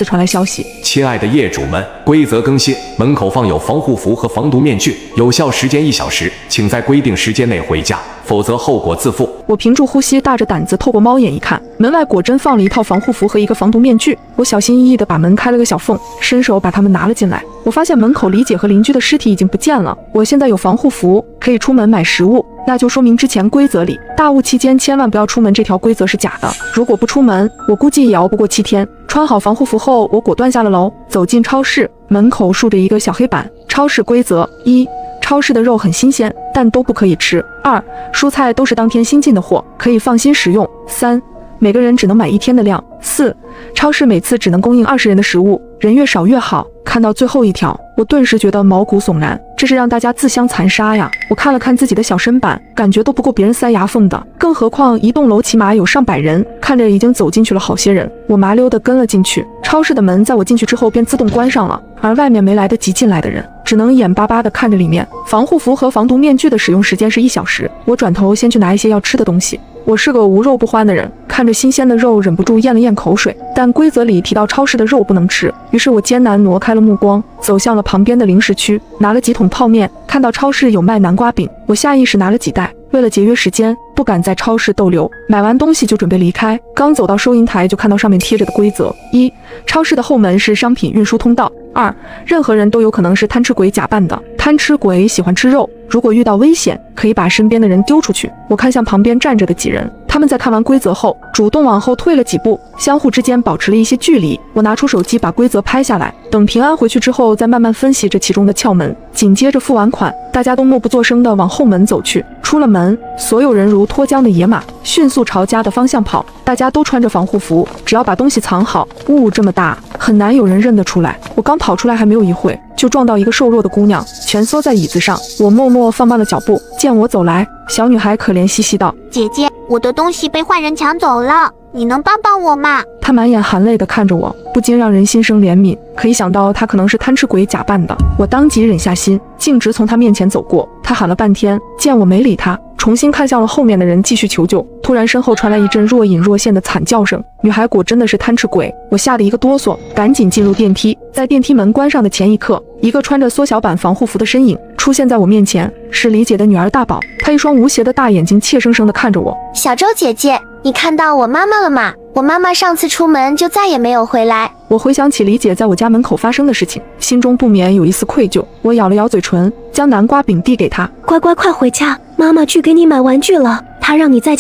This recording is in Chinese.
传来消息，亲爱的业主们，规则更新，门口放有防护服和防毒面具，有效时间1小时，请在规定时间内回家，否则后果自负。我屏住呼吸，大着胆子透过猫眼一看，门外果真放了一套防护服和一个防毒面具。我小心翼翼地把门开了个小缝，伸手把它们拿了进来。我发现门口李姐和邻居的尸体已经不见了。我现在有防护服，可以出门买食物，那就说明之前规则里大雾期间千万不要出门这条规则是假的。如果不出门，我估计也熬不过7天。穿好防护服后，我果断下了楼，走进超市，门口竖着一个小黑板。超市规则：1. 超市的肉很新鲜，但都不可以吃。2. 蔬菜都是当天新进的货，可以放心食用。3. 每个人只能买1天的量。4. 超市每次只能供应20人的食物，人越少越好。看到最后一条，我顿时觉得毛骨悚然，这是让大家自相残杀呀！我看了看自己的小身板，感觉都不够别人塞牙缝的，更何况一栋楼起码有上百人，看着已经走进去了好些人。我麻溜地跟了进去，超市的门在我进去之后便自动关上了，而外面没来得及进来的人，只能眼巴巴地看着里面。防护服和防毒面具的使用时间是1小时。我转头先去拿一些要吃的东西。我是个无肉不欢的人，看着新鲜的肉忍不住咽了咽口水，但规则里提到超市的肉不能吃，于是我艰难挪开了目光，走向了旁边的零食区，拿了几桶泡面。看到超市有卖南瓜饼，我下意识拿了几袋，为了节约时间，不敢在超市逗留。买完东西就准备离开，刚走到收银台就看到上面贴着的规则：1. 超市的后门是商品运输通道。2. 任何人都有可能是贪吃鬼假扮的，贪吃鬼喜欢吃肉，如果遇到危险，可以把身边的人丢出去。我看向旁边站着的几人，他们在看完规则后，主动往后退了几步，相互之间保持了一些距离。我拿出手机把规则拍下来，等平安回去之后，再慢慢分析这其中的窍门。紧接着付完款，大家都默不作声地往后门走去。出了门，所有人如脱缰的野马，迅速朝家的方向跑。大家都穿着防护服，只要把东西藏好，雾这么大，很难有人认得出来。我刚跑出来还没有一会，就撞到一个瘦弱的姑娘，蜷缩在椅子上。我默默放慢了脚步，见我走来，小女孩可怜兮兮道：“姐姐，我的东西被坏人抢走了，你能帮帮我吗？”她满眼含泪地看着我，不禁让人心生怜悯。可以想到她可能是贪吃鬼假扮的，我当即忍下心，径直从她面前走过。她喊了半天，见我没理她，重新看向了后面的人，继续求救。突然身后传来一阵若隐若现的惨叫声，女孩果真的是贪吃鬼，我吓得一个哆嗦，赶紧进入电梯。在电梯门关上的前一刻，一个穿着缩小版防护服的身影出现在我面前，是李姐的女儿大宝。她一双无邪的大眼睛怯生生地看着我。小周姐姐，你看到我妈妈了吗？我妈妈上次出门就再也没有回来。我回想起李姐在我家门口发生的事情，心中不免有一丝愧疚。我咬了咬嘴唇，将南瓜饼递给她。乖乖快回家，妈妈去给你买玩具了，她让你在家